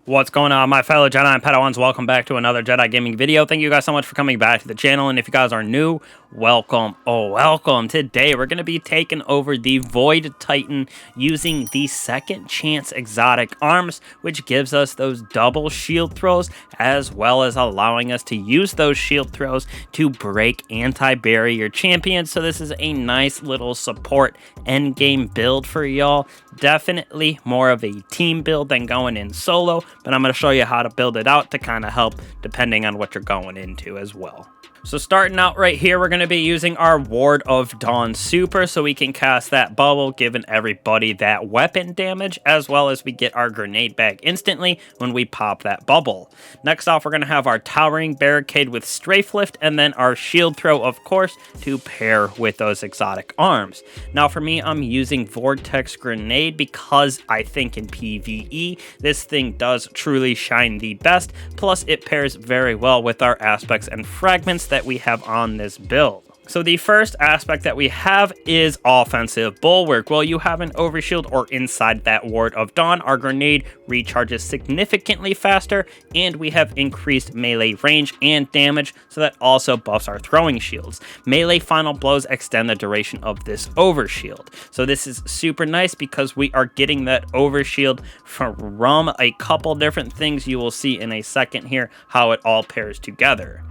What's going on, my fellow Jedi and Padawans? Welcome back to another Jedi gaming video. Thank you guys so much for coming back to the channel, and if you guys are new, welcome. Welcome. Today we're going to be taking over the Void Titan using the second chance exotic arms, which gives us those double shield throws, as well as allowing us to use those shield throws to break anti-barrier champions. So this is a nice little support endgame build for y'all. Definitely more of a team build than going in solo, but I'm going to show you how to build it out to kind of help depending on what you're going into as well. So starting out right here, we're going to be using our Ward of Dawn super so we can cast that bubble, giving everybody that weapon damage, as well as we get our grenade back instantly when we pop that bubble. Next off, we're going to have our Towering Barricade with Strafe Lift, and then our Shield Throw, of course, to pair with those exotic arms. Now for me, I'm using Vortex Grenade because I think in PvE, this thing does truly shine the best, plus it pairs very well with our aspects and fragments that we have on this build. So the first aspect that we have is offensive bulwark. Well, you have an overshield or inside that Ward of Dawn, our grenade recharges significantly faster, and we have increased melee range and damage, so that also buffs our throwing shields. Melee final blows extend the duration of this overshield. So this is super nice because we are getting that overshield from a couple different things. You will see in a second here how it all pairs together.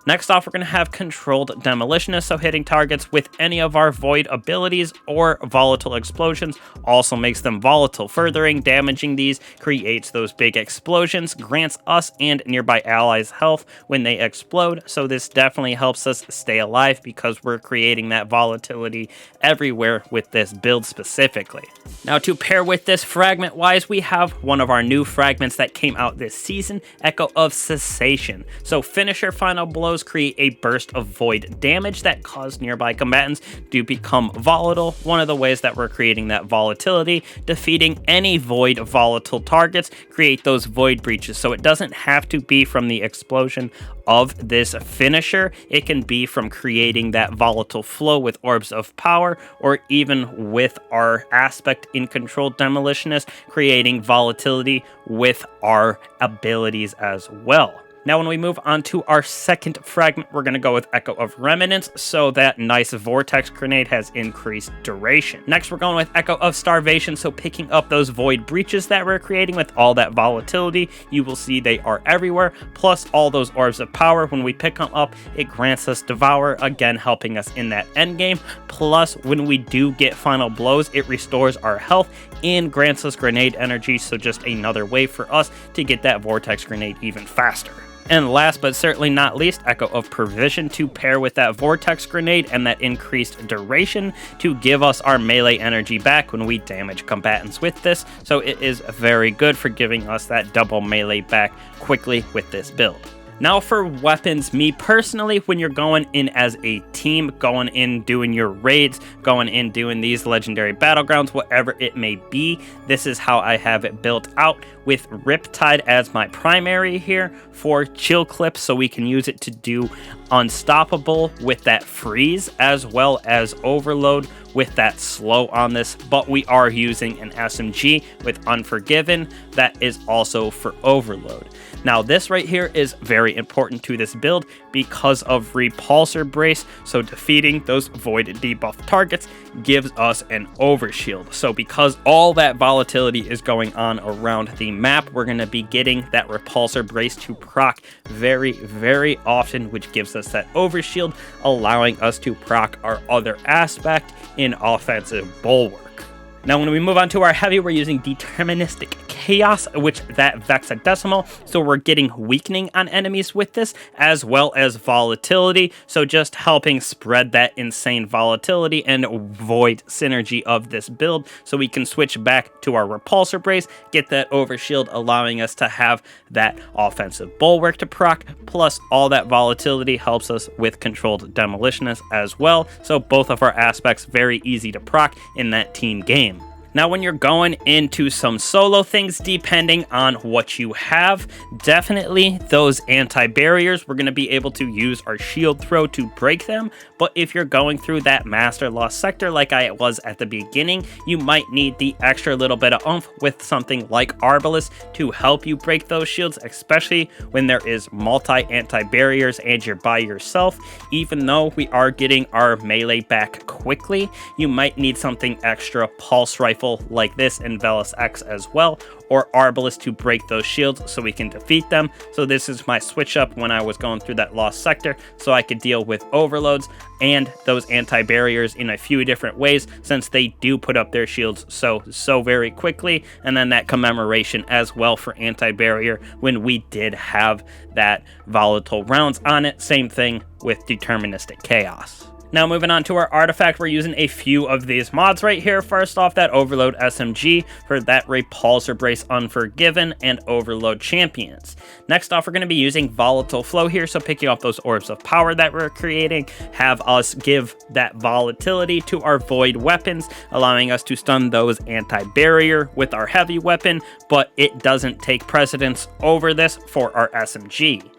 Next off, we're going to have Controlled Demolitionist, so hitting targets with any of our Void abilities or Volatile Explosions also makes them volatile. Furthering damaging these creates those big explosions, grants us and nearby allies health when they explode, so this definitely helps us stay alive because we're creating that volatility everywhere with this build specifically. Now to pair with this fragment-wise, we have one of our new fragments that came out this season, Echo of Cessation. So finisher final blows create a burst of void damage that cause nearby combatants to become volatile. One of the ways that we're creating that volatility, defeating any void volatile targets create those void breaches. So it doesn't have to be from the explosion of this finisher. It can be from creating that volatile flow with orbs of power, or even with our aspect in Controlled Demolitionist, creating volatility with our abilities as well. Now, when we move on to our second fragment, we're going to go with Echo of Remnants, so that nice Vortex Grenade has increased duration. Next, we're going with Echo of Starvation, so picking up those void breaches that we're creating with all that volatility. You will see they are everywhere, plus all those orbs of power. When we pick them up, it grants us Devour, again helping us in that end game. Plus, when we do get final blows, it restores our health and grants us grenade energy, so just another way for us to get that Vortex Grenade even faster. And last but certainly not least, Echo of Provision to pair with that Vortex Grenade and that increased duration to give us our melee energy back when we damage combatants with this. So it is very good for giving us that double melee back quickly with this build. Now for weapons, me personally, when you're going in as a team, going in doing your raids, going in doing these legendary battlegrounds, whatever it may be, this is how I have it built out, with Riptide as my primary here for chill clips, so we can use it to do Unstoppable with that freeze, as well as Overload with that slow on this, but we are using an SMG with Unforgiven that is also for Overload. Now this right here is very important to this build because of Repulsor Brace, so defeating those void debuff targets gives us an overshield. So because all that volatility is going on around the map, we're going to be getting that Repulsor Brace to proc very, very often, which gives us that overshield, allowing us to proc our other aspect in offensive bulwark. Now, when we move on to our heavy, we're using Deterministic Chaos, which that Vexadecimal, so we're getting weakening on enemies with this, as well as volatility, so just helping spread that insane volatility and void synergy of this build, so we can switch back to our Repulsor Brace, get that overshield, allowing us to have that offensive bulwark to proc, plus all that volatility helps us with Controlled Demolitionist as well, so both of our aspects very easy to proc in that team game. Now, when you're going into some solo things, depending on what you have, definitely those anti-barriers, we're going to be able to use our shield throw to break them. But if you're going through that Master Lost Sector like I was at the beginning, you might need the extra little bit of oomph with something like Arbalest to help you break those shields, especially when there is multi-anti-barriers and you're by yourself. Even though we are getting our melee back quickly, you might need something extra, Pulse Rifle like this in Velis X as well, or Arbalest to break those shields so we can defeat them. So this is my switch up when I was going through that Lost Sector, so I could deal with overloads and those anti-barriers in a few different ways, since they do put up their shields so very quickly. And then that commemoration as well for anti-barrier when we did have that volatile rounds on it. Same thing with Deterministic Chaos. Now, moving on to our artifact, we're using a few of these mods right here. First off, that Overload SMG for that Repulsor Brace Unforgiven and Overload Champions. Next off, we're going to be using Volatile Flow here, so picking up those Orbs of Power that we're creating, have us give that volatility to our Void weapons, allowing us to stun those anti-barrier with our heavy weapon, but it doesn't take precedence over this for our SMG.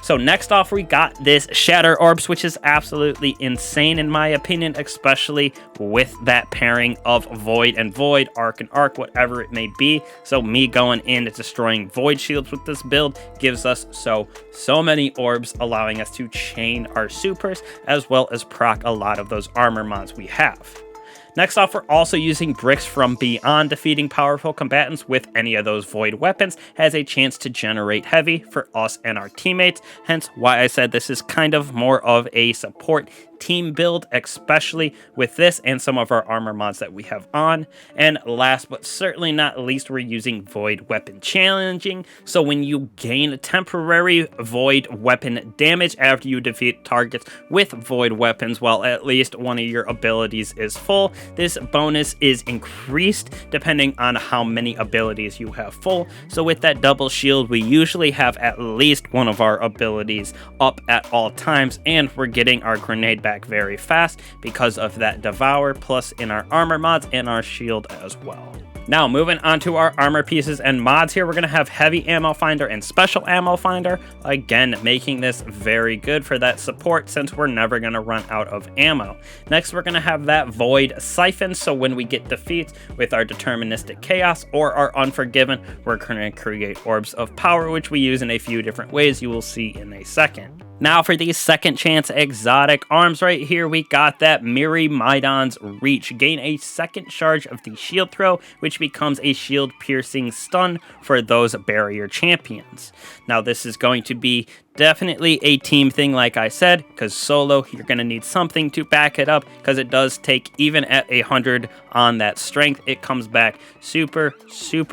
So next off, we got this Shatter Orbs, which is absolutely insane in my opinion, especially with that pairing of Void and Void, Arc and Arc, whatever it may be. So me going in and destroying Void shields with this build gives us so many orbs, allowing us to chain our supers as well as proc a lot of those armor mods we have. Next off, we're also using Bricks from Beyond. Defeating powerful combatants with any of those Void weapons has a chance to generate heavy for us and our teammates, hence why I said this is kind of more of a support team build, especially with this and some of our armor mods that we have on. And last but certainly not least, we're using Void Weapon Challenging. So when you gain temporary Void Weapon damage after you defeat targets with Void weapons while at least one of your abilities is full, this bonus is increased depending on how many abilities you have full. So with that double shield, we usually have at least one of our abilities up at all times, and we're getting our grenade back very fast because of that Devour, plus in our armor mods and our shield as well. Now, moving on to our armor pieces and mods here, we're going to have Heavy Ammo Finder and Special Ammo Finder, again making this very good for that support since we're never going to run out of ammo. Next, we're going to have that Void Siphon, so when we get defeats with our Deterministic Chaos or our Unforgiven, we're going to create Orbs of Power, which we use in a few different ways you will see in a second. Now for these second chance exotic arms right here, we got that Miri Maidan's Reach. Gain a second charge of the shield throw, which becomes a shield piercing stun for those barrier champions. Now this is going to be definitely a team thing like I said, because solo you're going to need something to back it up, because it does take, even at 100 on that strength, it comes back super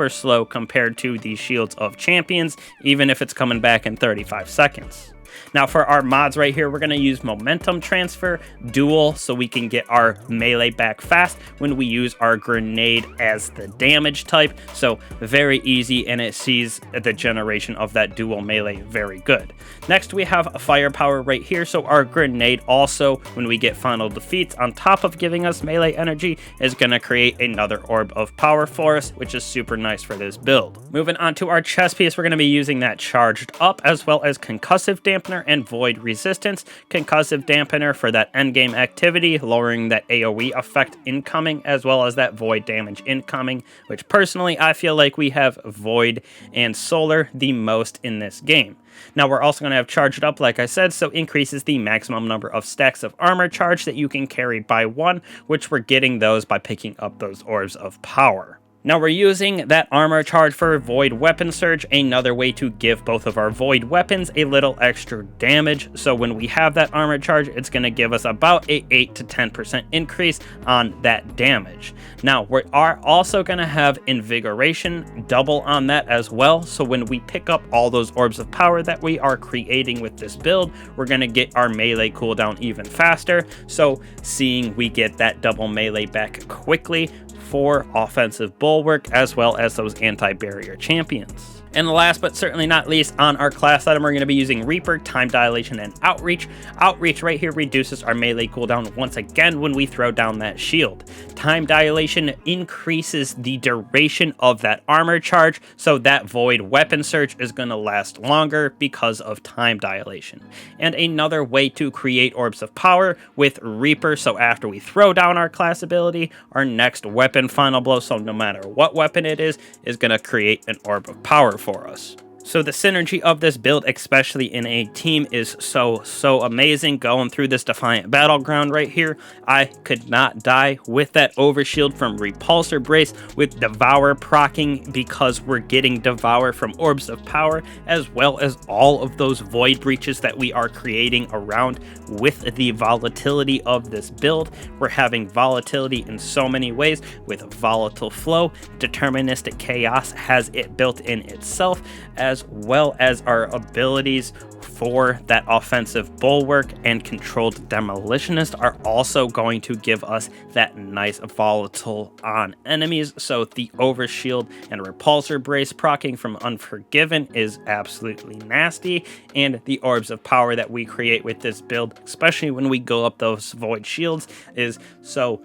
slow compared to the shields of champions, even if it's coming back in 35 seconds. Now for our mods right here, we're going to use Momentum Transfer, Duel, so we can get our melee back fast when we use our grenade as the damage type. So very easy, and it sees the generation of that dual melee very good. Next we have Firepower right here, so our grenade also, when we get final defeats, on top of giving us melee energy, is going to create another orb of power for us, which is super nice for this build. Moving on to our chest piece, we're going to be using that Charged Up, as well as Concussive Dampener and Void Resistance. Concussive Dampener for that endgame activity, lowering that AoE effect incoming, as well as that Void damage incoming, which personally I feel like we have Void and Solar the most in this game. Now we're also going to have Charged Up, like I said, so increases the maximum number of stacks of armor charge that you can carry by one, which we're getting those by picking up those Orbs of Power. Now we're using that armor charge for Void Weapon Surge, another way to give both of our Void weapons a little extra damage. So when we have that armor charge, it's going to give us about a 8 to 10% increase on that damage. Now we are also going to have Invigoration, double on that as well. So when we pick up all those Orbs of Power that we are creating with this build, we're going to get our melee cooldown even faster. So seeing we get that double melee back quickly for offensive bulwark, as well as those anti-barrier champions. And last but certainly not least, on our class item, we're going to be using Reaper, Time Dilation, and Outreach. Outreach right here reduces our melee cooldown once again when we throw down that shield. Time Dilation increases the duration of that armor charge, so that Void Weapon Surge is going to last longer because of Time Dilation. And another way to create Orbs of Power with Reaper, so after we throw down our class ability, our next weapon, Final Blow, so no matter what weapon it is going to create an Orb of Power for us. So the synergy of this build, especially in a team, is so amazing. Going through this Defiant battleground right here, I could not die with that overshield from Repulsor Brace, with Devour proccing because we're getting Devour from Orbs of Power, as well as all of those Void Breaches that we are creating around with the volatility of this build. We're having volatility in so many ways with Volatile Flow. Deterministic Chaos has it built in itself, as well as our abilities for that offensive bulwark and controlled demolitionist are also going to give us that nice volatile on enemies. So the overshield and repulsor brace proccing from Unforgiven is absolutely nasty, and the orbs of power that we create with this build, especially when we go up those void shields, is so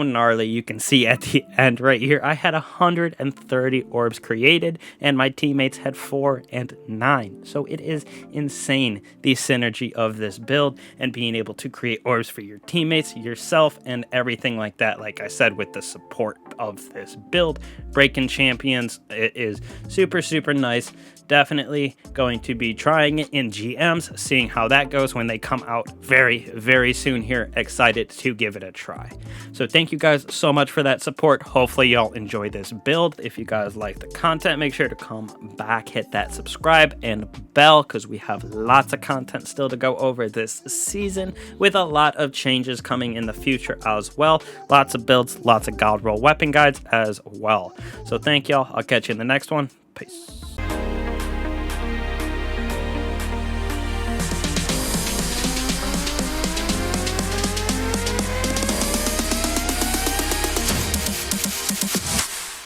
gnarly. You can see at the end right here, I had 130 orbs created and my teammates had 4 and 9. So it is insane, the synergy of this build and being able to create orbs for your teammates, yourself, and everything like that. Like I said, with the support of this build, breaking champions, it is super nice. Definitely going to be trying it in GMs, seeing how that goes when they come out very soon here. Excited to give it a try. So thank you guys so much for that support. Hopefully y'all enjoy this build. If you guys like the content, make sure to come back, hit that subscribe and bell, because we have lots of content still to go over this season, with a lot of changes coming in the future as well. Lots of builds, lots of god roll weapon guides as well. So thank y'all. I'll catch you in the next one. Peace.